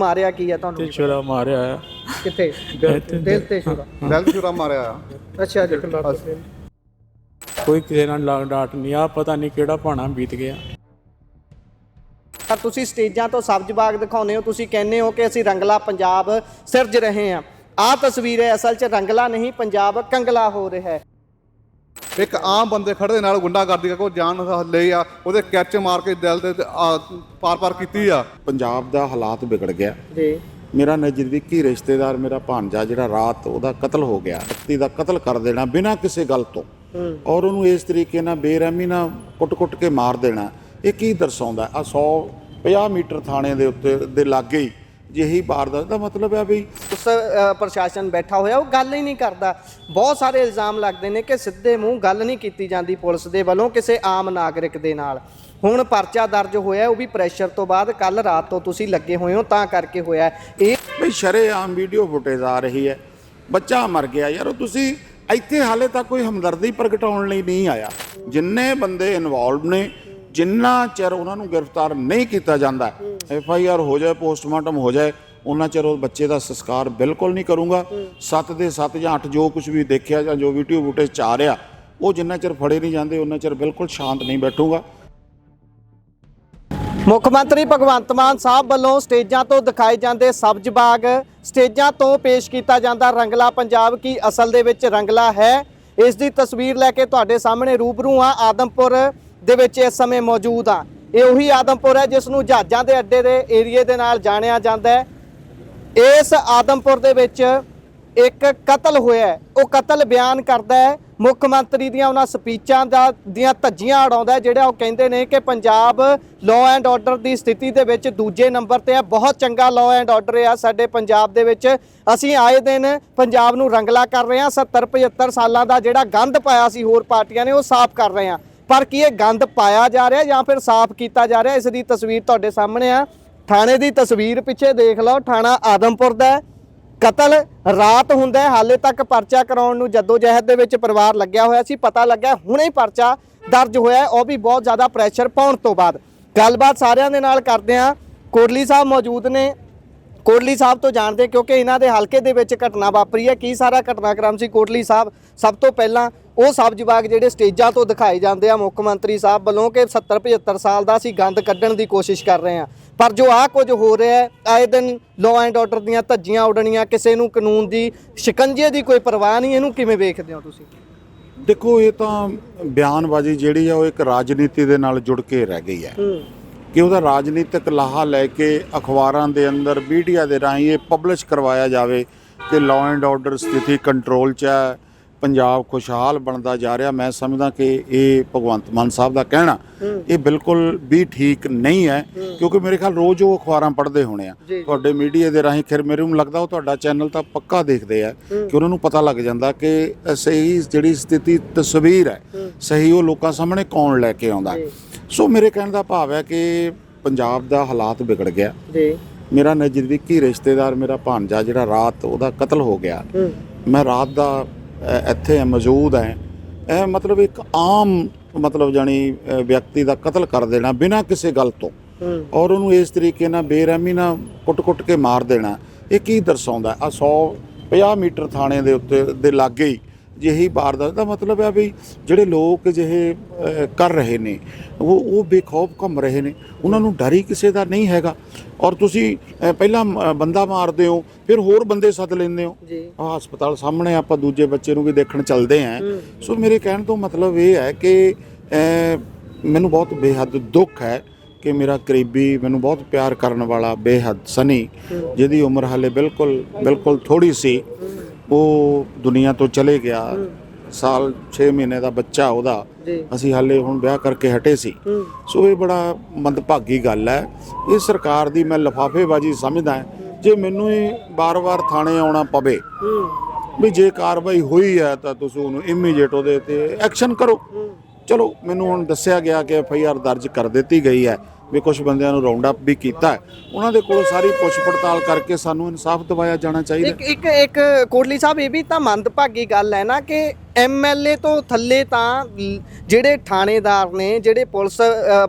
ਮਾਰਿਆ ਕੀ ਹੈ ਤੁਹਾਨੂੰ? ਛੁਰਾ ਮਾਰਿਆ ਆ। ਕਿੱਥੇ? ਦਿਲ ਤੇ ਛੁਰਾ? ਦਿਲ 'ਤੇ ਛੁਰਾ ਮਾਰਿਆ ਆ। ਅੱਛਾ ਜੀ। ਕੋਈ ਕਿਸੇ ਨਾਲ ਲਾਗ ਡਾਟ ਨਹੀਂ ਆ, ਪਤਾ ਨਹੀਂ ਕਿਹੜਾ ਭਾਣਾ ਬੀਤ ਗਿਆ। ਪਰ ਤੁਸੀਂ ਸਟੇਜਾਂ ਤੋਂ ਸਬਜ਼ ਬਾਗ ਦਿਖਾਉਂਦੇ ਹੋ, ਤੁਸੀਂ ਕਹਿੰਦੇ ਹੋ ਕਿ ਅਸੀਂ ਰੰਗਲਾ ਪੰਜਾਬ ਸਿਰਜ ਰਹੇ ਹਾਂ। ਆਹ ਤਸਵੀਰ ਹੈ, ਅਸਲ 'ਚ ਰੰਗਲਾ ਨਹੀਂ, ਪੰਜਾਬ ਕੰਗਲਾ ਹੋ ਰਿਹਾ ਹੈ। ਇੱਕ ਆਮ ਬੰਦੇ ਖੜੇ ਦੇ ਨਾਲ ਗੁੰਡਾਗਰਦੀ ਕਰਕੇ ਜਾਨ ਲਈ ਆ, ਉਹਦੇ ਕੈਚ ਮਾਰ ਕੇ ਦਿਲ ਦੇ ਪਾਰ ਕੀਤੀ ਆ। ਪੰਜਾਬ ਦਾ ਹਾਲਾਤ ਵਿਗੜ ਗਿਆ ਜੀ। ਮੇਰਾ ਨਜ਼ਦੀਕੀ ਰਿਸ਼ਤੇਦਾਰ, ਮੇਰਾ ਭਾਂਜਾ ਜਿਹੜਾ ਰਾਤ ਉਹਦਾ ਕਤਲ ਹੋ ਗਿਆ, ਵਿਅਕਤੀ ਦਾ ਕਤਲ ਕਰ ਦੇਣਾ ਬਿਨਾਂ ਕਿਸੇ ਗੱਲ ਤੋਂ, ਔਰ ਉਹਨੂੰ ਇਸ ਤਰੀਕੇ ਨਾਲ ਬੇਰਹਿਮੀ ਨਾਲ ਕੁੱਟ-ਕੁੱਟ ਕੇ ਮਾਰ ਦੇਣਾ, ਇਹ ਕੀ ਦਰਸਾਉਂਦਾ? ਆ 150 ਮੀਟਰ ਥਾਣੇ ਦੇ ਉੱਤੇ ਦੇ ਲਾਗੇ ਹੀ ਜਿਹੀ ਵਾਰਦਾਤ ਦਾ ਮਤਲਬ ਹੈ ਵੀ ਉਸ ਪ੍ਰਸ਼ਾਸਨ ਬੈਠਾ ਹੋਇਆ ਉਹ ਗੱਲ ਹੀ ਨਹੀਂ ਕਰਦਾ। ਬਹੁਤ ਸਾਰੇ ਇਲਜ਼ਾਮ ਲੱਗਦੇ ਨੇ ਕਿ ਸਿੱਧੇ ਮੂੰਹ ਗੱਲ ਨਹੀਂ ਕੀਤੀ ਜਾਂਦੀ ਪੁਲਿਸ ਦੇ ਵੱਲੋਂ ਕਿਸੇ ਆਮ ਨਾਗਰਿਕ ਦੇ ਨਾਲ। ਹੁਣ ਪਰਚਾ ਦਰਜ ਹੋਇਆ, ਉਹ ਵੀ ਪ੍ਰੈਸ਼ਰ ਤੋਂ ਬਾਅਦ, ਕੱਲ ਰਾਤ ਤੋਂ ਤੁਸੀਂ ਲੱਗੇ ਹੋਏ ਹੋ ਤਾਂ ਕਰਕੇ ਹੋਇਆ ਇਹ। ਬਈ ਸ਼ਰੇਆਮ ਵੀਡੀਓ ਫੁਟੇਜ ਆ ਰਹੀ ਹੈ, ਬੱਚਾ ਮਰ ਗਿਆ ਯਾਰ। ਉਹ ਤੁਸੀਂ ਇੱਥੇ ਹਾਲੇ ਤੱਕ ਕੋਈ ਹਮਦਰਦੀ ਪ੍ਰਗਟਾਉਣ ਲਈ ਨਹੀਂ ਆਇਆ। ਜਿੰਨੇ ਬੰਦੇ ਇਨਵੋਲਵ ਨੇ, ਜਿੰਨਾ ਚਿਰ ਉਹਨਾਂ ਨੂੰ ਗ੍ਰਿਫਤਾਰ ਨਹੀਂ ਕੀਤਾ ਜਾਂਦਾ, FIR ਹੋ ਜਾਏ, ਪੋਸਟਮਾਰਟਮ ਹੋ ਜਾਏ, ਉਹਨਾਂ ਚਿਰ ਉਹ ਬੱਚੇ ਦਾ ਸੰਸਕਾਰ ਬਿਲਕੁਲ ਨਹੀਂ ਕਰੂੰਗਾ। 7 ਦੇ 7 ਜਾਂ 8 ਜੋ ਕੁਝ ਵੀ ਦੇਖਿਆ ਜਾਂ ਜੋ ਵੀਡੀਓ ਫੁਟੇਜ 'ਚ ਆ ਰਿਹਾ, ਉਹ ਜਿੰਨਾ ਚਿਰ ਫੜੇ ਨਹੀਂ ਜਾਂਦੇ ਉਹਨਾਂ ਚਿਰ ਬਿਲਕੁਲ ਸ਼ਾਂਤ ਨਹੀਂ ਬੈਠੂਗਾ। ਮੁੱਖ ਮੰਤਰੀ ਭਗਵੰਤ ਮਾਨ ਸਾਹਿਬ ਵੱਲੋਂ ਸਟੇਜਾਂ ਤੋਂ ਦਿਖਾਏ ਜਾਂਦੇ ਸਬਜ਼ ਬਾਗ, ਸਟੇਜਾਂ ਤੋਂ ਪੇਸ਼ ਕੀਤਾ ਜਾਂਦਾ ਰੰਗਲਾ ਪੰਜਾਬ ਕੀ ਅਸਲ ਦੇ ਵਿੱਚ ਰੰਗਲਾ ਹੈ? ਇਸ ਦੀ ਤਸਵੀਰ ਲੈ ਕੇ ਤੁਹਾਡੇ ਸਾਹਮਣੇ ਰੂਬਰੂ ਆ। ਆਦਮਪੁਰ ਦੇ ਵਿੱਚ ਇਸ ਸਮੇਂ ਮੌਜੂਦ ਆ। ਇਹ ਉਹੀ ਆਦਮਪੁਰ ਹੈ ਜਿਸ ਨੂੰ ਜਹਾਜ਼ਾਂ ਦੇ ਅੱਡੇ ਦੇ ਏਰੀਏ ਦੇ ਨਾਲ ਜਾਣਿਆ ਜਾਂਦਾ ਹੈ। ਇਸ ਆਦਮਪੁਰ ਦੇ ਵਿੱਚ ਇੱਕ ਕਤਲ ਹੋਇਆ ਹੈ। ਉਹ ਕਤਲ ਬਿਆਨ ਕਰਦਾ ਹੈ ਮੁੱਖ ਮੰਤਰੀ ਦੀਆਂ ਉਹਨਾਂ ਸਪੀਚਾਂ ਦੀਆਂ ਧੱਜੀਆਂ ਉਡਾਉਂਦਾ, ਜਿਹੜਾ ਉਹ ਕਹਿੰਦੇ ਨੇ ਕਿ ਪੰਜਾਬ ਲਾਅ ਐਂਡ ਆਰਡਰ ਦੀ ਸਥਿਤੀ ਦੇ ਵਿੱਚ ਦੂਜੇ ਨੰਬਰ ਤੇ ਹੈ। ਬਹੁਤ ਚੰਗਾ ਲਾਅ ਐਂਡ ਆਰਡਰ ਆ ਸਾਡੇ ਪੰਜਾਬ ਦੇ ਵਿੱਚ। ਅਸੀਂ ਆਏ ਦਿਨ ਪੰਜਾਬ ਨੂੰ ਰੰਗਲਾ ਕਰ ਰਹੇ ਹਾਂ। 70-75 ਸਾਲਾਂ ਦਾ ਜਿਹੜਾ ਗੰਦ ਪਾਇਆ ਸੀ ਹੋਰ ਪਾਰਟੀਆਂ ਨੇ, ਉਹ ਸਾਫ਼ ਕਰ ਰਹੇ ਹਾਂ। ਪਰ ਕੀ ਇਹ ਗੰਦ ਪਾਇਆ ਜਾ ਰਿਹਾ ਜਾਂ ਫਿਰ ਸਾਫ਼ ਕੀਤਾ ਜਾ ਰਿਹਾ? ਇਸ ਦੀ ਤਸਵੀਰ ਤੁਹਾਡੇ ਸਾਹਮਣੇ ਆ। ਥਾਣੇ ਦੀ ਤਸਵੀਰ ਪਿੱਛੇ ਦੇਖ ਲਓ, ਥਾਣਾ ਆਦਮਪੁਰ ਦਾ। ਕਤਲ ਰਾਤ ਹੁੰਦਾ ਹੈ, ਹਾਲੇ ਤੱਕ ਪਰਚਾ ਕਰਾਉਣ ਨੂੰ ਜਦੋਜਹਿਦ ਦੇ ਵਿੱਚ ਪਰਿਵਾਰ ਲੱਗਿਆ ਹੋਇਆ ਸੀ। ਪਤਾ ਲੱਗਾ ਹੁਣੇ ਹੀ ਪਰਚਾ ਦਰਜ ਹੋਇਆ, ਉਹ ਵੀ ਬਹੁਤ ਜ਼ਿਆਦਾ ਪ੍ਰੈਸ਼ਰ ਪਾਉਣ ਤੋਂ ਬਾਅਦ। ਗੱਲਬਾਤ ਸਾਰਿਆਂ ਦੇ ਨਾਲ ਕਰਦੇ ਹਾਂ। ਕੋਟਲੀ ਸਾਹਿਬ ਮੌਜੂਦ ਨੇ, ਕੋਟਲੀ ਸਾਹਿਬ ਤੋਂ ਜਾਣਦੇ ਕਿਉਂਕਿ ਇਹਨਾਂ ਦੇ ਹਲਕੇ ਦੇ ਵਿੱਚ ਘਟਨਾ ਵਾਪਰੀ ਹੈ। ਕੀ ਸਾਰਾ ਘਟਨਾਕ੍ਰਮ ਸੀ ਕੋਟਲੀ ਸਾਹਿਬ? ਸਭ ਤੋਂ ਪਹਿਲਾਂ ਉਹ ਸਬਜ਼ ਬਾਗ ਜਿਹੜੇ ਸਟੇਜਾਂ ਤੋਂ ਦਿਖਾਏ ਜਾਂਦੇ ਆ ਮੁੱਖ ਮੰਤਰੀ ਸਾਹਿਬ ਵੱਲੋਂ ਕਿ 70-75 ਸਾਲ ਦਾ ਅਸੀਂ ਗੰਦ ਕੱਢਣ ਦੀ ਕੋਸ਼ਿਸ਼ ਕਰ ਰਹੇ ਹਾਂ, ਪਰ ਜੋ ਆਹ ਕੁਝ ਹੋ ਰਿਹਾ ਹੈ, ਆਏ ਦਿਨ ਲਾਅ ਐਂਡ ਆਰਡਰ ਦੀਆਂ ਧੱਜੀਆਂ ਉੱਡਣੀਆਂ, ਕਿਸੇ ਨੂੰ ਕਾਨੂੰਨ ਦੀ ਸ਼ਿਕੰਜੇ ਦੀ ਕੋਈ ਪਰਵਾਹ ਨਹੀਂ, ਇਹਨੂੰ ਕਿਵੇਂ ਵੇਖਦੇ ਹੋ ਤੁਸੀਂ? ਦੇਖੋ, ਇਹ ਤਾਂ ਬਿਆਨਬਾਜ਼ੀ ਜਿਹੜੀ ਆ ਉਹ ਇੱਕ ਰਾਜਨੀਤੀ ਦੇ ਨਾਲ ਜੁੜ ਕੇ ਰਹਿ ਗਈ ਹੈ ਕਿ ਉਹਦਾ ਰਾਜਨੀਤਿਕ ਲਾਹਾ ਲੈ ਕੇ ਅਖਬਾਰਾਂ ਦੇ ਅੰਦਰ, ਮੀਡੀਆ ਦੇ ਰਾਹੀਂ ਇਹ ਪਬਲਿਸ਼ ਕਰਵਾਇਆ ਜਾਵੇ ਕਿ ਲਾਅ ਐਂਡ ਆਰਡਰ ਸਥਿਤੀ ਕੰਟਰੋਲ 'ਚ ਹੈ, ਪੰਜਾਬ ਖੁਸ਼ਹਾਲ ਬਣਦਾ ਜਾ ਰਿਹਾ। ਮੈਂ ਸਮਝਦਾ ਕਿ ਇਹ ਭਗਵੰਤ ਮਾਨ ਸਾਹਿਬ ਦਾ ਕਹਿਣਾ ਇਹ ਬਿਲਕੁਲ ਵੀ ਠੀਕ ਨਹੀਂ ਹੈ, ਕਿਉਂਕਿ ਮੇਰੇ ਖਿਆਲ ਰੋਜ਼ ਉਹ ਅਖਬਾਰਾਂ ਪੜ੍ਹਦੇ ਹੋਣੇ ਆ ਤੁਹਾਡੇ ਮੀਡੀਆ ਦੇ ਰਾਹੀਂ। ਖੈਰ ਮੈਨੂੰ ਲੱਗਦਾ ਉਹ ਤੁਹਾਡਾ ਚੈਨਲ ਤਾਂ ਪੱਕਾ ਦੇਖਦੇ ਆ ਕਿ ਉਹਨਾਂ ਨੂੰ ਪਤਾ ਲੱਗ ਜਾਂਦਾ ਕਿ ਸਹੀ ਜਿਹੜੀ ਸਥਿਤੀ ਤਸਵੀਰ ਹੈ, ਸਹੀ ਉਹ ਲੋਕਾਂ ਸਾਹਮਣੇ ਕੌਣ ਲੈ ਕੇ ਆਉਂਦਾ। ਸੋ ਮੇਰੇ ਕਹਿਣ ਦਾ ਭਾਵ ਹੈ ਕਿ ਪੰਜਾਬ ਦਾ ਹਾਲਾਤ ਵਿਗੜ ਗਿਆ। ਮੇਰਾ ਨਜ਼ਦੀਕੀ ਰਿਸ਼ਤੇਦਾਰ, ਮੇਰਾ ਭਾਂਜਾ ਜਿਹੜਾ ਰਾਤ ਉਹਦਾ ਕਤਲ ਹੋ ਗਿਆ, ਮੈਂ ਰਾਤ ਦਾ ਇੱਥੇ ਮੌਜੂਦ ਹੈ। ਇਹ ਮਤਲਬ ਇੱਕ ਆਮ ਜਾਣੀ ਵਿਅਕਤੀ ਦਾ ਕਤਲ ਕਰ ਦੇਣਾ ਬਿਨਾਂ ਕਿਸੇ ਗੱਲ ਤੋਂ, ਔਰ ਉਹਨੂੰ ਇਸ ਤਰੀਕੇ ਨਾਲ ਬੇਰਹਿਮੀ ਨਾਲ ਕੁੱਟ-ਕੁੱਟ ਕੇ ਮਾਰ ਦੇਣਾ, ਇਹ ਕੀ ਦਰਸਾਉਂਦਾ? ਆ 150 ਮੀਟਰ ਥਾਣੇ ਦੇ ਉੱਤੇ ਦੇ ਲਾਗੇ ਹੀ ਜਿਹੀ ਵਾਰਦਾਤ ਦਾ ਮਤਲਬ ਹੈ ਵੀ ਜਿਹੜੇ ਲੋਕ ਜਿਹੇ ਕਰ ਰਹੇ ਨੇ ਉਹ ਬੇਖੌਫ ਘੁੰਮ ਰਹੇ ਨੇ, ਉਹਨਾਂ ਨੂੰ ਡਰ ਹੀ ਕਿਸੇ ਦਾ ਨਹੀਂ ਹੈਗਾ। ਔਰ ਤੁਸੀਂ ਪਹਿਲਾਂ ਬੰਦਾ ਮਾਰਦੇ ਹੋ, ਫਿਰ ਹੋਰ ਬੰਦੇ ਸੱਦ ਲੈਂਦੇ ਹੋ। ਹਸਪਤਾਲ ਸਾਹਮਣੇ ਆਪਾਂ ਦੂਜੇ ਬੱਚੇ ਨੂੰ ਵੀ ਦੇਖਣ ਚੱਲਦੇ ਹਾਂ। ਸੋ ਮੇਰੇ ਕਹਿਣ ਤੋਂ ਮਤਲਬ ਇਹ ਹੈ ਕਿ ਮੈਨੂੰ ਬਹੁਤ ਬੇਹੱਦ ਦੁੱਖ ਹੈ ਕਿ ਮੇਰਾ ਕਰੀਬੀ, ਮੈਨੂੰ ਬਹੁਤ ਪਿਆਰ ਕਰਨ ਵਾਲਾ ਬੇਹੱਦ ਸਨੀ, ਜਿਹਦੀ ਉਮਰ ਹਾਲੇ ਬਿਲਕੁਲ ਥੋੜ੍ਹੀ ਸੀ, ਉਹ ਦੁਨੀਆ ਤੋਂ ਚਲੇ ਗਿਆ। ਸਾਲ 6 ਮਹੀਨੇ ਦਾ ਬੱਚਾ ਉਹਦਾ, ਅਸੀਂ ਹਾਲੇ ਹੁਣ ਵਿਆਹ ਕਰਕੇ ਹਟੇ ਸੀ। ਸੋ ਇਹ ਬੜਾ ਮੰਦਭਾਗੀ ਗੱਲ ਹੈ। ਇਹ ਸਰਕਾਰ ਦੀ ਮੈਂ ਲਿਫਾਫੇਬਾਜ਼ੀ ਸਮਝਦਾ। ਜੇ ਮੈਨੂੰ ਹੀ ਵਾਰ-ਵਾਰ ਥਾਣੇ ਆਉਣਾ ਪਵੇ ਵੀ ਜੇ ਕਾਰਵਾਈ ਹੋਈ ਹੈ ਤਾਂ ਤੁਸੀਂ ਉਹਨੂੰ ਇਮੀਡੀਏਟ ਉਹਦੇ ਤੇ ਐਕਸ਼ਨ ਕਰੋ। ਚਲੋ, ਮੈਨੂੰ ਹੁਣ ਦੱਸਿਆ ਗਿਆ ਕਿ FIR ਦਰਜ ਕਰ ਦਿੱਤੀ ਗਈ ਹੈ ਵੀ ਕੁਝ ਬੰਦਿਆਂ ਨੂੰ ਰਾਉਂਡ ਅਪ ਵੀ ਕੀਤਾ, ਉਹਨਾਂ ਦੇ ਕੋਲ ਸਾਰੀ ਪੁੱਛ ਪੜਤਾਲ ਕਰਕੇ ਸਾਨੂੰ ਇਨਸਾਫ ਦਿਵਾਇਆ ਜਾਣਾ ਚਾਹੀਦਾ। ਇੱਕ ਕੋਟਲੀ ਸਾਹਿਬ, ਇਹ ਵੀ ਤਾਂ ਮੰਦਭਾਗੀ ਗੱਲ ਹੈ ਨਾ ਕਿ ਐਮਐਲਏ ਤੋਂ ਥੱਲੇ ਤਾਂ ਜਿਹੜੇ ਥਾਣੇਦਾਰ ਨੇ, ਜਿਹੜੇ ਪੁਲਿਸ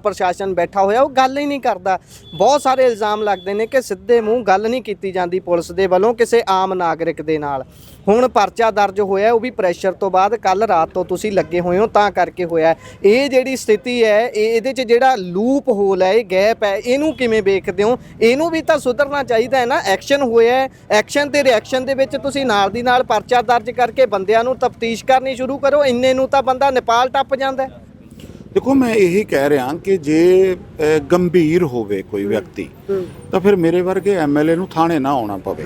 ਪ੍ਰਸ਼ਾਸਨ ਬੈਠਾ ਹੋਇਆ, ਉਹ ਗੱਲ ਹੀ ਨਹੀਂ ਕਰਦਾ। ਬਹੁਤ ਸਾਰੇ ਇਲਜ਼ਾਮ ਲੱਗਦੇ ਨੇ ਕਿ ਸਿੱਧੇ ਮੂੰਹ ਗੱਲ ਨਹੀਂ ਕੀਤੀ ਜਾਂਦੀ ਪੁਲਿਸ ਦੇ ਵੱਲੋਂ ਕਿਸੇ ਆਮ ਨਾਗਰਿਕ ਦੇ ਨਾਲ। ਹੁਣ ਪਰਚਾ ਦਰਜ ਹੋਇਆ, ਉਹ ਵੀ ਪ੍ਰੈਸ਼ਰ ਤੋਂ ਬਾਅਦ, ਕੱਲ ਰਾਤ ਤੋਂ ਤੁਸੀਂ ਲੱਗੇ ਹੋਏ ਹੋ ਤਾਂ ਕਰਕੇ ਹੋਇਆ। ਇਹ ਜਿਹੜੀ ਸਥਿਤੀ ਹੈ, ਇਹਦੇ 'ਚ ਜਿਹੜਾ ਲੂਪ ਹੋਲ ਹੈ, ਇਹ ਗੈਪ ਹੈ, ਇਹਨੂੰ ਕਿਵੇਂ ਵੇਖਦੇ ਹੋ? ਇਹਨੂੰ ਵੀ ਤਾਂ ਸੁਧਰਨਾ ਚਾਹੀਦਾ ਹੈ ਨਾ। ਐਕਸ਼ਨ ਹੋਇਆ, ਐਕਸ਼ਨ ਤੇ ਰਿਐਕਸ਼ਨ ਦੇ ਵਿੱਚ ਤੁਸੀਂ ਨਾਲ ਦੀ ਨਾਲ ਪਰਚਾ ਦਰਜ ਕਰਕੇ ਬੰਦਿਆਂ ਨੂੰ ਤਫਤੀਸ਼ ਕਰਨੀ ਸ਼ੁਰੂ ਕਰੋ। ਇੰਨੇ ਨੂੰ ਤਾਂ ਬੰਦਾ ਨੇਪਾਲ ਟੱਪ ਜਾਂਦਾ। ਦੇਖੋ, ਮੈਂ ਇਹੀ ਕਹਿ ਰਿਹਾ ਕਿ ਜੇ ਗੰਭੀਰ ਹੋਵੇ ਕੋਈ ਵਿਅਕਤੀ ਤਾਂ ਫਿਰ ਮੇਰੇ ਵਰਗੇ ਐਮਐਲਏ ਨੂੰ ਥਾਣੇ ਨਾ ਆਉਣਾ ਪਵੇ।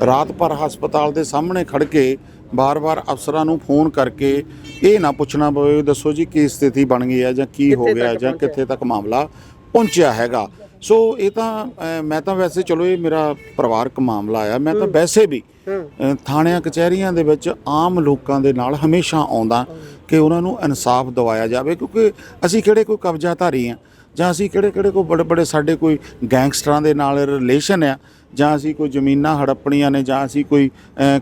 ਰਾਤ ਭਰ ਹਸਪਤਾਲ ਦੇ ਸਾਹਮਣੇ ਖੜ ਕੇ ਬਾਰ-ਬਾਰ ਅਫਸਰਾਂ ਨੂੰ ਫੋਨ ਕਰਕੇ ਇਹ ਨਾ ਪੁੱਛਣਾ ਪਵੇ, ਦੱਸੋ ਜੀ ਕੀ ਸਥਿਤੀ ਬਣ ਗਈ ਹੈ ਜਾਂ ਕੀ ਹੋ ਗਿਆ ਜਾਂ ਕਿੱਥੇ ਤੱਕ ਮਾਮਲਾ ਪਹੁੰਚਿਆ ਹੈਗਾ। ਸੋ ਇਹ ਤਾਂ ਮੈਂ ਤਾਂ ਵੈਸੇ, ਚਲੋ ਇਹ ਮੇਰਾ ਪਰਿਵਾਰਕ ਮਾਮਲਾ ਆ, ਮੈਂ ਤਾਂ ਵੈਸੇ ਵੀ ਥਾਣਿਆਂ ਕਚਹਿਰੀਆਂ ਦੇ ਵਿੱਚ ਆਮ ਲੋਕਾਂ ਦੇ ਨਾਲ ਹਮੇਸ਼ਾ ਆਉਂਦਾ ਕਿ ਉਹਨਾਂ ਨੂੰ ਇਨਸਾਫ ਦਿਵਾਇਆ ਜਾਵੇ, ਕਿਉਂਕਿ ਅਸੀਂ ਕਿਹੜੇ ਕੋਈ ਕਬਜ਼ਾਧਾਰੀ ਆ ਜਾਂ ਅਸੀਂ ਕਿਹੜੇ ਕੋਈ ਬੜੇ ਸਾਡੇ ਕੋਈ ਗੈਂਗਸਟਰਾਂ ਦੇ ਨਾਲ ਰਿਲੇਸ਼ਨ ਆ ਜਾਂ ਅਸੀਂ ਕੋਈ ਜ਼ਮੀਨਾਂ ਹੜੱਪਣੀਆਂ ਨੇ ਜਾਂ ਅਸੀਂ ਕੋਈ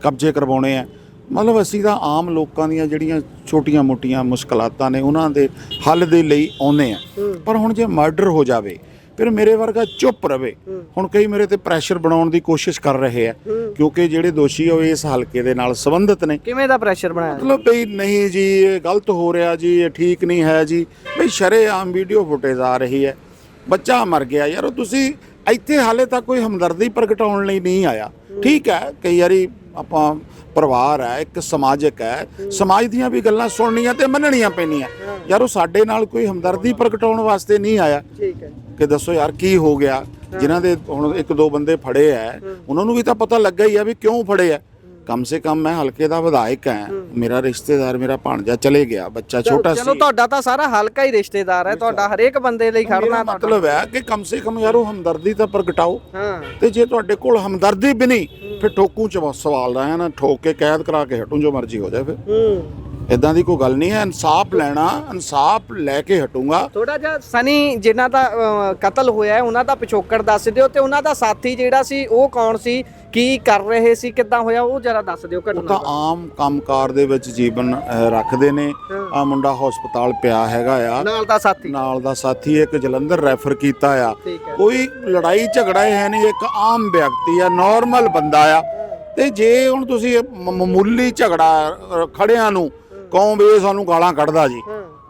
ਕਬਜ਼ੇ ਕਰਵਾਉਣੇ ਆ। ਮਤਲਬ ਅਸੀਂ ਤਾਂ ਆਮ ਲੋਕਾਂ ਦੀਆਂ ਜਿਹੜੀਆਂ ਛੋਟੀਆਂ-ਮੋਟੀਆਂ ਮੁਸ਼ਕਲਾਤਾਂ ਨੇ ਉਹਨਾਂ ਦੇ ਹੱਲ ਦੇ ਲਈ ਆਉਂਦੇ ਆ। ਪਰ ਹੁਣ ਜੇ ਮਰਡਰ ਹੋ ਜਾਵੇ ਫਿਰ ਮੇਰੇ ਵਰਗਾ ਚੁੱਪ ਰਵੇ। ਹੁਣ ਕਈ ਮੇਰੇ ਤੇ ਪ੍ਰੈਸ਼ਰ ਬਣਾਉਣ ਦੀ ਕੋਸ਼ਿਸ਼ ਕਰ ਰਹੇ ਆ, ਕਿਉਂਕਿ ਜਿਹੜੇ ਦੋਸ਼ੀ ਉਹ ਇਸ ਹਲਕੇ ਦੇ ਨਾਲ ਸੰਬੰਧਿਤ ਨੇ। ਕਿਵੇਂ ਦਾ ਪ੍ਰੈਸ਼ਰ ਬਣਾਇਆ? ਮਤਲਬ ਬਈ ਨਹੀਂ ਜੀ, ਇਹ ਗਲਤ ਹੋ ਰਿਹਾ ਜੀ, ਇਹ ਠੀਕ ਨਹੀਂ ਹੈ ਜੀ। ਬਈ ਸ਼ਰੇਆਮ ਵੀਡੀਓ ਫੁਟੇਜ ਆ ਰਹੀ ਹੈ, ਬੱਚਾ ਮਰ ਗਿਆ। ਯਾਰ ਤੁਸੀਂ ਇੱਥੇ ਹਾਲੇ ਤੱਕ ਕੋਈ ਹਮਦਰਦੀ ਪ੍ਰਗਟਾਉਣ ਲਈ ਨਹੀਂ ਆਇਆ। ਠੀਕ ਹੈ, ਕਈ ਵਾਰੀ ਆਪਾਂ ਪਰਿਵਾਰ ਹੈ, ਇੱਕ ਸਮਾਜਿਕ ਹੈ, ਸਮਾਜ ਦੀਆਂ ਵੀ ਗੱਲਾਂ ਸੁਣਨੀਆਂ ਤੇ ਮੰਨਣੀਆਂ ਪੈਣੀਆਂ। ਯਾਰ ਉਹ ਸਾਡੇ ਨਾਲ ਕੋਈ ਹਮਦਰਦੀ ਪ੍ਰਗਟਾਉਣ ਵਾਸਤੇ ਨਹੀਂ ਆਇਆ। ਠੀਕ ਹੈ, ਕਿ ਦੱਸੋ ਯਾਰ ਕੀ ਹੋ ਗਿਆ। ਜਿਨ੍ਹਾਂ ਦੇ ਹੁਣ 1-2 ਬੰਦੇ ਫੜੇ ਐ, ਉਹਨਾਂ ਨੂੰ ਵੀ ਤਾਂ ਪਤਾ ਲੱਗਾ ਹੀ ਆ ਵੀ ਕਿਉਂ ਫੜੇ ਐ। ਕਮ ਸੇ ਕਮ ਮੈਂ ਹਲਕੇ ਦਾ ਵਿਧਾਇਕ ਹਾਂ, ਮੇਰਾ ਰਿਸ਼ਤੇਦਾਰ, ਮੇਰਾ ਭਾਣਜਾ ਚਲੇ ਗਿਆ, ਬੱਚਾ ਛੋਟਾ ਸੀ। ਚਲੋ ਤੁਹਾਡਾ ਤਾਂ ਸਾਰਾ ਹਲਕਾ ਹੀ ਰਿਸ਼ਤੇਦਾਰ ਹੈ, ਤੁਹਾਡਾ ਹਰੇਕ ਬੰਦੇ ਲਈ ਖੜਨਾ। ਮਤਲਬ ਹੈ ਕਿ ਕਮ ਸੇ ਕਮ ਯਾਰ ਉਹ ਹਮਦਰਦੀ ਤਾਂ ਪ੍ਰਗਟਾਓ। ਤੇ ਜੇ ਤੁਹਾਡੇ ਕੋਲ ਹਮਦਰਦੀ ਵੀ ਨਹੀਂ, ਫਿਰ ਠੋਕੂ ਚ ਸਵਾਲ ਰਹਾ ਨਾ, ਠੋਕ ਕੇ ਕੈਦ ਕਰਾ ਕੇ ਹਟੂ, ਜੋ ਮਰਜ਼ੀ ਹੋ ਜਾਏ। ਫਿਰ ਇਦਾਂ ਦੀ ਕੋਈ ਗੱਲ ਨਹੀਂ ਹੈ। ਇਨਸਾਫ ਲੈਣਾ, ਇਨਸਾਫ ਲੈ ਕੇ ਹਟੂੰਗਾ। ਥੋੜਾ ਜਿਹਾ ਸਨੀ, ਜਿਨ੍ਹਾਂ ਦਾ ਕਤਲ ਹੋਇਆ ਉਹਨਾਂ ਦਾ ਪਿਛੋਕੜ ਦੱਸ ਦਿਓ, ਤੇ ਉਹਨਾਂ ਦਾ ਸਾਥੀ ਜਿਹੜਾ ਸੀ ਉਹ ਕੌਣ ਸੀ, ਕੀ ਕਰ ਰਹੇ ਸੀ, ਕਿੱਦਾਂ ਹੋਇਆ, ਉਹ ਜਰਾ ਦੱਸ ਦਿਓ ਘਟਨਾ। ਉਹ ਤਾਂ ਆਮ ਕੰਮਕਾਰ ਦੇ ਵਿੱਚ ਜੀਵਨ ਰੱਖਦੇ ਨੇ। ਆ ਮੁੰਡਾ ਹਸਪਤਾਲ ਪਿਆ ਹੈਗਾ ਆ, ਨਾਲ ਦਾ ਸਾਥੀ ਇੱਕ ਜਲੰਧਰ ਰੈਫਰ ਕੀਤਾ ਆ। ਕੋਈ ਲੜਾਈ ਝਗੜਾ ਹੈ ਨਹੀਂ, ਇੱਕ ਆਮ ਵਿਅਕਤੀ ਆ, ਨਾਰਮਲ ਬੰਦਾ ਆ। ਤੇ ਜੇ ਹੁਣ ਤੁਸੀਂ ਮਾਮੂਲੀ ਝਗੜਾ ਖੜਿਆਂ ਨੂੰ ਕਹੋ ਵੀ ਇਹ ਸਾਨੂੰ ਗਾਲਾਂ ਕੱਢਦਾ ਜੀ,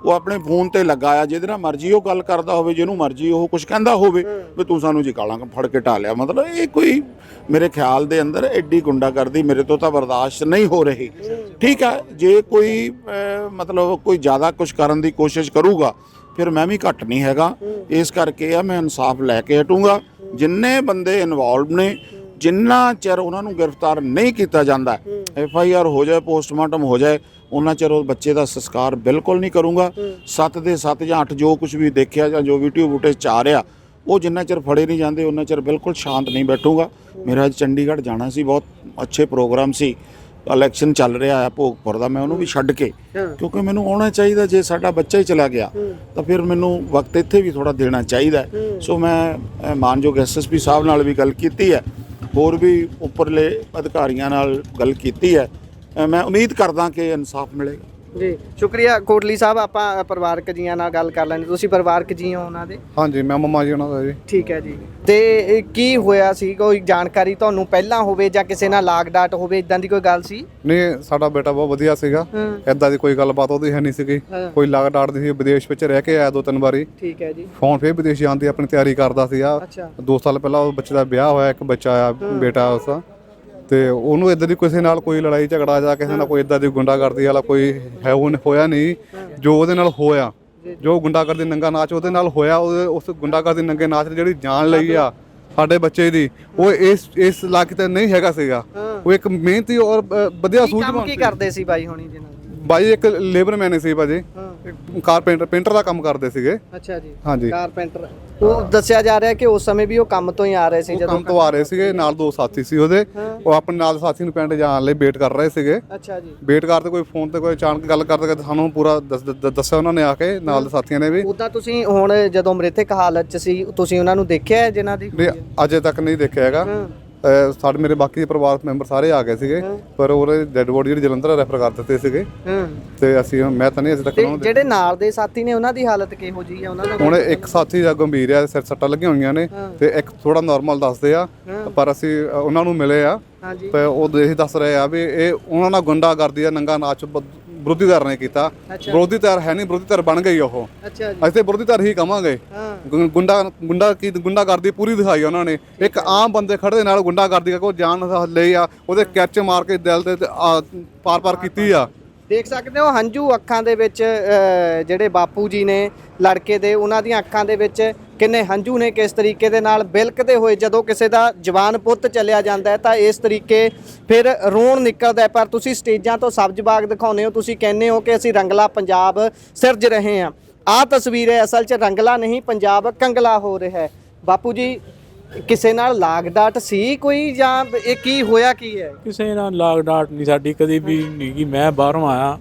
ਉਹ ਆਪਣੇ ਫੋਨ ਤੇ ਲੱਗਾ ਆ, ਜਿਹਦੇ ਨਾਲ ਮਰਜ਼ੀ ਉਹ ਗੱਲ ਕਰਦਾ ਹੋਵੇ, ਜਿਹਨੂੰ ਮਰਜ਼ੀ ਉਹ ਕੁਝ ਕਹਿੰਦਾ ਹੋਵੇ ਵੀ ਤੂੰ ਸਾਨੂੰ ਜੀ ਗਾਲਾਂ ਫੜ ਕੇ ਢਾ ਲਿਆ। ਮਤਲਬ ਇਹ ਕੋਈ ਮੇਰੇ ਖਿਆਲ ਦੇ ਅੰਦਰ ਐਡੀ ਗੁੰਡਾਗਰਦੀ ਮੇਰੇ ਤੋਂ ਤਾਂ ਬਰਦਾਸ਼ਤ ਨਹੀਂ ਹੋ ਰਹੀ। ਠੀਕ ਹੈ, ਜੇ ਕੋਈ ਮਤਲਬ ਕੋਈ ਜ਼ਿਆਦਾ ਕੁਝ ਕਰਨ ਦੀ ਕੋਸ਼ਿਸ਼ ਕਰੂਗਾ ਫਿਰ ਮੈਂ ਵੀ ਘੱਟ ਨਹੀਂ ਹੈਗਾ। ਇਸ ਕਰਕੇ ਆ ਮੈਂ ਇਨਸਾਫ ਲੈ ਕੇ ਹਟੂੰਗਾ। ਜਿੰਨੇ ਬੰਦੇ ਇਨਵੋਲਵ ਨੇ, ਜਿੰਨਾ ਚਿਰ ਉਹਨਾਂ ਨੂੰ ਗ੍ਰਿਫਤਾਰ ਨਹੀਂ ਕੀਤਾ ਜਾਂਦਾ, FIR ਹੋ ਜਾਏ, ਪੋਸਟਮਾਰਟਮ ਹੋ ਜਾਏ, ਉਹਨਾਂ ਚਿਰ ਉਹ ਬੱਚੇ ਦਾ ਸੰਸਕਾਰ ਬਿਲਕੁਲ ਨਹੀਂ ਕਰੂੰਗਾ। 7 ਦੇ 7 ਜਾਂ 8 ਜੋ ਕੁਝ ਵੀ ਦੇਖਿਆ ਜਾਂ ਜੋ ਵੀਡੀਓ ਫੁਟੇਜ 'ਚ ਆ ਰਿਹਾ, ਉਹ ਜਿੰਨਾ ਚਿਰ ਫੜੇ ਨਹੀਂ ਜਾਂਦੇ ਉਹਨਾਂ ਚਿਰ ਬਿਲਕੁਲ ਸ਼ਾਂਤ ਨਹੀਂ ਬੈਠੂੰਗਾ। ਮੇਰਾ ਅੱਜ ਚੰਡੀਗੜ੍ਹ ਜਾਣਾ ਸੀ, ਬਹੁਤ ਅੱਛੇ ਪ੍ਰੋਗਰਾਮ ਸੀ, ਇਲੈਕਸ਼ਨ ਚੱਲ ਰਿਹਾ ਹੈ ਭੋਗਪੁਰ ਦਾ, ਮੈਂ ਉਹਨੂੰ ਵੀ ਛੱਡ ਕੇ, ਕਿਉਂਕਿ ਮੈਨੂੰ ਆਉਣਾ ਚਾਹੀਦਾ। ਜੇ ਸਾਡਾ ਬੱਚਾ ਹੀ ਚਲਾ ਗਿਆ ਤਾਂ ਫਿਰ ਮੈਨੂੰ ਵਕਤ ਇੱਥੇ ਵੀ ਥੋੜਾ ਦੇਣਾ ਚਾਹੀਦਾ। ਸੋ ਮੈਂ ਮਾਨਯੋਗ SSP ਸਾਹਿਬ ਨਾਲ ਵੀ ਗੱਲ ਕੀਤੀ ਹੈ, ਹੋਰ ਵੀ ਉੱਪਰਲੇ ਅਧਿਕਾਰੀਆਂ ਨਾਲ ਗੱਲ ਕੀਤੀ ਹੈ। ਮੈਂ ਉਮੀਦ ਕਰਦਾ ਕਿ ਇਨਸਾਫ ਮਿਲੇਗਾ। ਜੀ ਸ਼ੁਕਰੀਆ ਕੋਟਲੀ ਸਾਹਿਬ। ਆਪਾਂ ਪਰਿਵਾਰਕ ਜੀਆਂ ਨਾਲ ਗੱਲ ਕਰ ਲੈਂਦੇ। ਤੁਸੀਂ ਪਰਿਵਾਰਕ ਜੀ ਹੋ ਉਹਨਾਂ ਦੇ? ਹਾਂਜੀ, ਮੈਂ ਮੰਮਾ ਜੀ ਉਹਨਾਂ ਦਾ ਜੀ। ਠੀਕ ਹੈ ਜੀ। ਤੇ ਕੀ ਹੋਇਆ ਸੀ, ਕੋਈ ਜਾਣਕਾਰੀ ਤੁਹਾਨੂੰ ਪਹਿਲਾਂ ਹੋਵੇ ਜਾਂ ਕਿਸੇ ਨਾਲ ਲਾਗ ਡਾਟ ਹੋਵੇ, ਇਦਾਂ ਦੀ ਕੋਈ ਗੱਲ ਸੀ? ਨਹੀਂ, ਸਾਡਾ ਬੇਟਾ ਬਹੁਤ ਵਧੀਆ ਸੀਗਾ, ਇਦਾਂ ਦੀ ਕੋਈ ਗੱਲਬਾਤ ਉਹਦੀ ਹੈ ਨਹੀਂ ਸੀਗੀ। ਕੋਈ ਲਾਗ ਡਾਟ ਦੀ ਸੀ, ਵਿਦੇਸ਼ ਵਿੱਚ ਰਹਿ ਕੇ ਆਇਆ 2-3 ਵਾਰੀ। ਠੀਕ ਹੈ ਜੀ। ਫੋਨ ਫੇਰ ਵਿਦੇਸ਼ ਜਾਣ ਦੀ ਆਪਣੀ ਤਿਆਰੀ ਕਰਦਾ ਸੀਗਾ। 2 ਸਾਲ ਪਹਿਲਾਂ ਉਹ ਬੱਚੇ ਦਾ ਵਿਆਹ ਹੋਇਆ, ਇੱਕ ਬੱਚਾ ਆ, ਬੇਟਾ ਉਸਦਾ। ਤੇ ਉਹਨੂੰ ਇਦਾਂ ਦੀ ਕਿਸੇ ਨਾਲ ਕੋਈ ਲੜਾਈ ਝਗੜਾ ਜਾਂ ਕਿਸੇ ਨਾਲ ਕੋਈ ਇਦਾਂ ਦੀ ਗੁੰਡਾਗਰਦੀ ਵਾਲਾ ਕੋਈ ਹੈ ਉਹ ਹੋਇਆ ਨਹੀਂ। ਜੋ ਉਹਦੇ ਨਾਲ ਹੋਇਆ, ਜੋ ਗੁੰਡਾਗਰਦੀ ਨੰਗਾ ਨਾਚ ਉਹਦੇ ਨਾਲ ਹੋਇਆ, ਉਸ ਗੁੰਡਾਗਰਦੀ ਨੰਗੇ ਨਾਚ ਦੀ ਜਿਹੜੀ ਜਾਨ ਲਈ ਆ ਸਾਡੇ ਬੱਚੇ ਦੀ, ਉਹ ਇਸ ਇਲਾਕੇ ਤੇ ਨਹੀਂ ਹੈਗਾ ਸੀਗਾ। ਉਹ ਇੱਕ ਮਿਹਨਤੀ ਔਰ ਵਧੀਆ ਸੂਝਵਾਨ। ਕੀ ਕਰਦੇ ਸੀ ਬਾਈ ਹੋਣੀ ਜੀ ਨਾਲ? ਬਾਈ ਇੱਕ ਲੇਬਰਮੈਨ ਸੀ ਭਾਜੀ, ਕਾਰਪੇਂਟਰ ਦਾ ਕੰਮ ਕਰਦੇ ਸੀਗੇ। ਅੱਛਾ ਜੀ। ਹਾਂਜੀ, ਕਾਰਪੇਂਟਰ। ਉਹ ਦੱਸਿਆ ਜਾ ਰਿਹਾ ਕਿ ਉਸ ਸਮੇਂ ਵੀ ਉਹ ਕੰਮ ਤੋਂ ਹੀ ਆ ਰਹੇ ਸੀ। ਜਦੋਂ ਕੰਮ ਤੋਂ ਆ ਰਹੇ ਸੀਗੇ, ਨਾਲ 2 ਸਾਥੀ ਸੀ ਉਹਦੇ, ਉਹ ਆਪਣੇ ਨਾਲ ਸਾਥੀ ਨੂੰ ਪਿੰਡ ਜਾਣ ਲਈ ਵੇਟ ਕਰ ਰਹੇ ਸੀਗੇ। ਅੱਛਾ ਜੀ। ਵੇਟ ਕਰਦੇ ਕੋਈ ਫੋਨ ਤੇ ਕੋਈ ਅਚਾਨਕ ਗੱਲ ਕਰਦੇ, ਸਾਨੂੰ ਪੂਰਾ ਦੱਸਿਆ ਉਹਨਾਂ ਨੇ ਆ ਕੇ, ਨਾਲ ਦੇ ਸਾਥੀਆਂ ਨੇ ਵੀ। ਉਦਾਂ ਤੁਸੀਂ ਹੁਣ ਜਦੋਂ ਮ੍ਰਿਤਕ ਹਾਲਤ 'ਚ ਸੀ, ਤੁਸੀਂ ਉਹਨਾਂ ਨੂੰ ਦੇਖਿਆ ਜਿਨ੍ਹਾਂ ਦੀ? ਅਜੇ ਤੱਕ ਨਹੀਂ ਦੇਖਿਆ ਹੈਗਾ। ਸਾਡੇ ਮੇਰੇ ਬਾਕੀ ਦੇ ਪਰਿਵਾਰਕ ਮੈਂਬਰ ਸਾਰੇ ਆ ਗਏ ਸੀਗੇ, ਪਰ ਉਹਦੇ ਡੈੱਡ ਬੋਡੀ ਜਿਹੜੀ ਜਲੰਧਰ ਰੈਫਰ ਕਰ ਦਿੱਤੇ ਸੀਗੇ। ਤੇ ਅਸੀਂ ਮੈਂ ਤਾਂ ਨਹੀਂ ਅਜੇ ਤੱਕ ਉਹਨਾਂ ਦੇ ਜਿਹੜੇ ਨਾਲ ਦੇ ਸਾਥੀ ਨੇ ਉਹਨਾਂ ਦੀ ਹਾਲਤ ਕਿਹੋ ਜੀ ਹੈ? ਉਹਨਾਂ ਦਾ ਹੁਣ ਇੱਕ ਸਾਥੀ ਦਾ ਗੰਭੀਰ ਆ, ਸਿਰ ਸੱਟਾਂ ਲੱਗੀਆਂ ਹੋਈਆਂ ਨੇ, ਤੇ ਇੱਕ ਥੋੜਾ ਨਾਰਮਲ ਦੱਸਦੇ ਆ, ਪਰ ਅਸੀਂ ਉਹਨਾਂ ਨੂੰ ਮਿਲੇ ਆ ਤੇ ਉਹ ਇਹ ਦੱਸ ਰਹੇ ਆ ਵੀ ਇਹ ਉਹਨਾਂ ਨਾਲ ਗੁੰਡਾਗਰਦੀ ਦਾ ਨੰਗਾ ਨਾਚ ਵਿਰੋਧੀ ਧਿਰ ਨੇ ਕੀਤਾ। ਵਿਰੋਧੀ ਧਿਰ ਹੈ ਨਹੀਂ, ਵਿਰੋਧੀ ਧਿਰ ਬਣ ਗਈ ਉਹ। ਅਸੀਂ ਤੇ ਵਿਰੋਧੀ ਧਿਰ ਹੀ ਕਵਾਂਗੇ। ਗੁੰਡਾਗਰਦੀ ਪੂਰੀ ਦਿਖਾਈ ਉਹਨਾਂ ਨੇ। ਇੱਕ ਆਮ ਬੰਦੇ ਖੜੇ ਦੇ ਨਾਲ ਗੁੰਡਾਗਰਦੀ ਕੋ ਜਾਨ ਲਈ ਆ, ਉਹਦੇ ਕੈਚ ਮਾਰ ਕੇ ਦਿਲ ਤੇ ਪਾਰ ਕੀਤੀ ਆ। ਦੇਖ ਸਕਦੇ ਹੋ ਹੰਝੂ ਅੱਖਾਂ ਦੇ ਵਿੱਚ, ਜਿਹੜੇ ਬਾਪੂ ਜੀ ਨੇ ਲੜਕੇ ਦੇ, ਉਹਨਾਂ ਦੀਆਂ ਅੱਖਾਂ ਦੇ ਵਿੱਚ ਕਿੰਨੇ ਹੰਝੂ ਨੇ, ਕਿਸ ਤਰੀਕੇ ਦੇ ਨਾਲ ਬਿਲਕਦੇ ਹੋਏ ਜਦੋਂ ਕਿਸੇ ਦਾ ਜਵਾਨ ਪੁੱਤ ਚਲਿਆ ਜਾਂਦਾ ਹੈ ਤਾਂ ਇਸ ਤਰੀਕੇ ਫਿਰ ਰੋਣ ਨਿਕਲਦਾ ਹੈ। ਪਰ ਤੁਸੀਂ ਸਟੇਜਾਂ ਤੋਂ ਸਬਜ਼ ਬਾਗ ਦਿਖਾਉਂਦੇ ਹੋ, ਤੁਸੀਂ ਕਹਿੰਦੇ ਹੋ ਕਿ ਅਸੀਂ ਰੰਗਲਾ ਪੰਜਾਬ ਸਿਰਜ ਰਹੇ ਹਾਂ। ਆਹ ਤਸਵੀਰ ਹੈ, ਅਸਲ 'ਚ ਰੰਗਲਾ ਨਹੀਂ, ਪੰਜਾਬ ਕੰਗਲਾ ਹੋ ਰਿਹਾ ਹੈ। ਬਾਪੂ ਜੀ ਕਿਸੇ ਨਾਲ ਲਾਗ ਡਾਟ ਸੀ ਕੋਈ, ਜਾਂ ਇਹ ਕੀ ਹੋਇਆ ਕੀ ਹੈ? ਕਿਸੇ ਨਾਲ ਲਾਗ ਡਾਟ ਨਹੀਂ ਸਾਡੀ ਕਦੀ ਵੀ ਨਹੀਂ ਗੀ। ਮੈਂ ਬਾਹਰੋਂ ਆਇਆ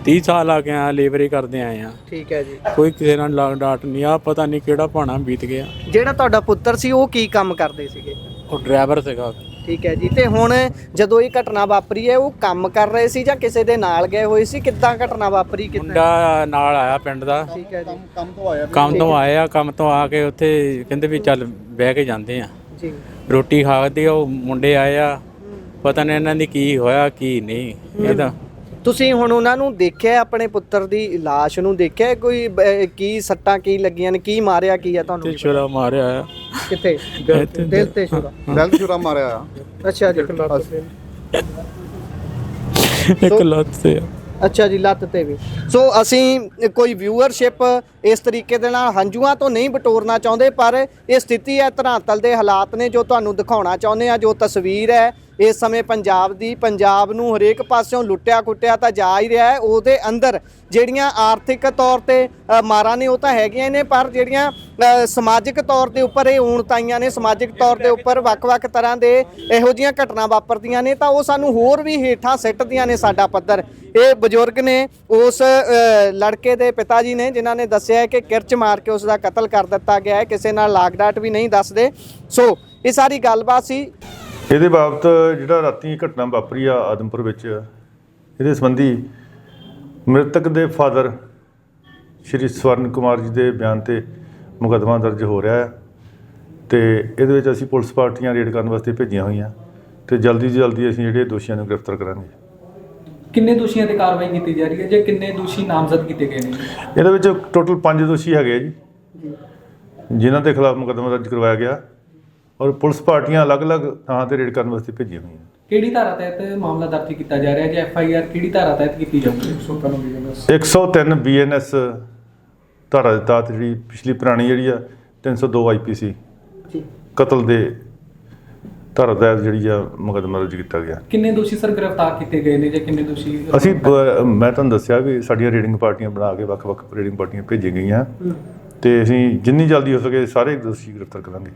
30 ਸਾਲ ਆ ਕੇ ਆਇਆ, ਲੇਬਰੇ ਕਰਦੇ ਆਏ ਆ। ਠੀਕ ਹੈ ਜੀ। ਕੋਈ ਕਿਸੇ ਨਾਲ ਲਾਗ ਡਾਟ ਨਹੀਂ। ਆ ਪਤਾ ਨਹੀਂ ਕਿਹੜਾ ਭਾਣਾ ਬੀਤ ਗਿਆ। ਜਿਹੜਾ ਤੁਹਾਡਾ ਪੁੱਤਰ ਸੀ ਉਹ ਕੀ ਕੰਮ ਕਰਦੇ ਸੀਗੇ? ਉਹ ਡਰਾਈਵਰ ਸੀਗਾ। ਠੀਕ ਹੈ ਜੀ। ਤੇ ਹੁਣ ਜਦੋਂ ਇਹ ਘਟਨਾ ਵਾਪਰੀ ਹੈ, ਉਹ ਕੰਮ ਕਰ ਰਹੇ ਸੀ ਜਾਂ ਕਿਸੇ ਦੇ ਨਾਲ ਗਏ ਹੋਏ ਸੀ? ਕਿੱਦਾਂ ਘਟਨਾ ਵਾਪਰੀ? ਮੁੰਡਾ ਨਾਲ ਆਇਆ ਪਿੰਡ ਦਾ, ਠੀਕ ਹੈ ਜੀ। ਕੰਮ ਤੋਂ ਆ ਕੇ ਉੱਥੇ ਕਹਿੰਦੇ ਵੀ ਚੱਲ ਬਹਿ ਕੇ ਜਾਂਦੇ ਆ ਜੀ, ਰੋਟੀ ਖਾਦੇ। ਉਹ ਮੁੰਡੇ ਆਏ ਆ, ਪਤਾ ਨਹੀਂ ਇਹਨਾਂ ਦੀ ਕੀ ਹੋਇਆ ਕੀ ਨਹੀਂ। ਇਹਦਾ ਤੁਸੀਂ ਹੁਣ ਉਹਨਾਂ ਨੂੰ ਦੇਖਿਆ, ਆਪਣੇ ਪੁੱਤਰ ਦੀ ਲਾਸ਼ ਨੂੰ ਦੇਖਿਆ? ਕੋਈ ਕੀ ਸੱਟਾਂ ਕੀ ਲੱਗੀਆਂ ਨੇ, ਕੀ ਮਾਰਿਆ ਕੀ ਆ ਤੁਹਾਨੂੰ? ਛੁਰਾ ਮਾਰਿਆ ਆ। ਕਿੱਥੇ? ਦਿਲ ਤੇ ਛੁਰਾ? ਦਿਲ ਤੇ ਛੁਰਾ ਮਾਰਿਆ ਆ। ਅੱਛਾ ਜੀ। ਇੱਕ ਲੱਤ ਤੇ। ਅੱਛਾ ਜੀ, ਲੱਤ ਤੇ ਵੀ। ਸੋ ਅਸੀਂ ਕੋਈ ਵਿਊਅਰਸ਼ਿਪ ਇਸ ਤਰੀਕੇ ਦੇ ਨਾਲ ਹੰਝੂਆਂ ਤੋਂ ਨਹੀਂ ਬਟੋਰਨਾ ਚਾਹੁੰਦੇ, ਪਰ ਇਹ ਸਥਿਤੀ ਹੈ, ਧਰਾਤਲ ਦੇ ਹਾਲਾਤ ਨੇ ਜੋ ਤੁਹਾਨੂੰ ਦਿਖਾਉਣਾ ਚਾਹੁੰਦੇ ਆ। ਜੋ ਤਸਵੀਰ ਹੈ ਇਸ ਸਮੇਂ ਪੰਜਾਬ ਦੀ, ਪੰਜਾਬ ਨੂੰ ਹਰੇਕ ਪਾਸਿਓਂ ਲੁੱਟਿਆ ਕੁੱਟਿਆ ਤਾਂ ਜਾ ਹੀ ਰਿਹਾ ਹੈ। ਉਹਦੇ ਅੰਦਰ ਜਿਹੜੀਆਂ ਆਰਥਿਕ ਤੌਰ ਤੇ ਮਾਰਾਂ ਨੇ ਉਹ ਤਾਂ ਹੈਗੀਆਂ ਨੇ, ਪਰ ਜਿਹੜੀਆਂ ਸਮਾਜਿਕ ਤੌਰ ਦੇ ਉੱਪਰ ਇਹ ਊਣਤਾਈਆਂ ਨੇ, ਸਮਾਜਿਕ ਤੌਰ ਦੇ ਉੱਪਰ ਵੱਖ-ਵੱਖ ਤਰ੍ਹਾਂ ਦੇ ਇਹੋ ਜਿਹੀਆਂ ਘਟਨਾ ਵਾਪਰਦੀਆਂ ਨੇ ਤਾਂ ਉਹ ਸਾਨੂੰ ਹੋਰ ਵੀ ਹੇਠਾਂ ਸਿੱਟਦੀਆਂ ਨੇ ਸਾਡਾ ਪੱਧਰ। ਇਹ ਬਜ਼ੁਰਗ ਨੇ, ਉਸ ਲੜਕੇ ਦੇ ਪਿਤਾ ਜੀ ਨੇ, ਜਿਨ੍ਹਾਂ ਨੇ ਦੱਸਿਆ ਕਿ ਕਿਰਚ ਮਾਰ ਕੇ ਉਸ ਦਾ ਕਤਲ ਕਰ ਦਿੱਤਾ ਗਿਆ ਹੈ। ਕਿਸੇ ਨਾਲ ਲਾਗ ਡਾਟ ਵੀ ਨਹੀਂ ਦੱਸਦੇ। ਸੋ ਇਹ ਸਾਰੀ ਗੱਲਬਾਤ ਸੀ। ਇਹਦੇ ਬਾਬਤ ਜਿਹੜਾ ਰਾਤੀ ਘਟਨਾ ਵਾਪਰੀ ਆ ਆਦਮਪੁਰ ਵਿੱਚ, ਇਹਦੇ ਸੰਬੰਧੀ ਮ੍ਰਿਤਕ ਦੇ ਫਾਦਰ ਸ਼੍ਰੀ ਸਵਰਨ ਕੁਮਾਰ ਜੀ ਦੇ ਬਿਆਨ ਤੇ ਮੁਕੱਦਮਾ ਦਰਜ ਹੋ ਰਿਹਾ ਹੈ ਤੇ ਇਹਦੇ ਵਿੱਚ ਅਸੀਂ ਪੁਲਿਸ ਪਾਰਟੀਆਂ ਰੇਡ ਕਰਨ ਵਾਸਤੇ ਭੇਜੀਆਂ ਹੋਈਆਂ ਤੇ ਜਲਦੀ ਤੋਂ ਜਲਦੀ ਅਸੀਂ ਜਿਹੜੇ ਦੋਸ਼ੀਆਂ ਨੂੰ ਗ੍ਰਿਫਤਾਰ ਕਰਾਂਗੇ। ਕਿੰਨੇ ਦੋਸ਼ੀਆਂ ਤੇ ਕਾਰਵਾਈ ਕੀਤੀ ਜਾ ਰਹੀ ਹੈ ਜਾਂ ਕਿੰਨੇ ਦੋਸ਼ੀ ਨਾਮਜ਼ਦ ਕੀਤੇ ਗਏ ਨੇ? ਇਹਦੇ ਵਿੱਚ ਟੋਟਲ 5 ਦੋਸ਼ੀ ਹੈਗੇ ਆ ਜੀ, ਜਿਨ੍ਹਾਂ ਦੇ ਖਿਲਾਫ ਮੁਕੱਦਮਾ ਦਰਜ ਕਰਵਾਇਆ ਗਿਆ ਔਰ ਪੁਲਿਸ ਪਾਰਟੀਆਂ ਅਲੱਗ-ਅਲੱਗ ਥਾਂ ਤੇ ਰੇਡ ਕਰਨ ਵਾਸਤੇ ਭੇਜੀਆਂ ਹੋਈਆਂ। ਕਿਹੜੀ ਧਾਰਾ ਤਹਿਤ ਮਾਮਲਾ ਦਰਜ ਕੀਤਾ ਜਾ ਰਿਹਾ ਹੈ ਜਾਂ FIR ਕਿਹੜੀ ਧਾਰਾ ਤਹਿਤ ਕੀਤੀ ਜਾਊਗੀ? 103 BNS ਧਾਰਾ ਦੇ ਤਹਿਤ, ਜਿਹੜੀ ਪਿਛਲੀ ਪੁਰਾਣੀ ਜਿਹੜੀ ਆ 302 IPC ਕਤਲ ਦੇ ਧਾਰਾ ਤਹਿਤ ਜਿਹੜੀ ਆ ਮੁਕੱਦਮਾ ਦਰਜ ਕੀਤਾ ਗਿਆ। ਕਿੰਨੇ ਦੋਸ਼ੀ ਸਰ ਗ੍ਰਿਫਤਾਰ ਕੀਤੇ ਗਏ ਨੇ ਜਾਂ ਕਿੰਨੇ ਦੋਸ਼ੀ? ਅਸੀਂ ਮੈਂ ਤੁਹਾਨੂੰ ਦੱਸਿਆ ਵੀ ਸਾਡੀਆਂ ਰੇਡਿੰਗ ਪਾਰਟੀਆਂ ਬਣਾ ਕੇ ਵੱਖ-ਵੱਖ ਰੇਡਿੰਗ ਪਾਰਟੀਆਂ ਭੇਜੀਆਂ ਗਈਆਂ ਤੇ ਅਸੀਂ ਜਿੰਨੀ ਜਲਦੀ ਹੋ ਸਕੇ ਸਾਰੇ ਦੋਸ਼ੀ ਗ੍ਰਿਫਤਾਰ ਕਰਾਂਗੇ।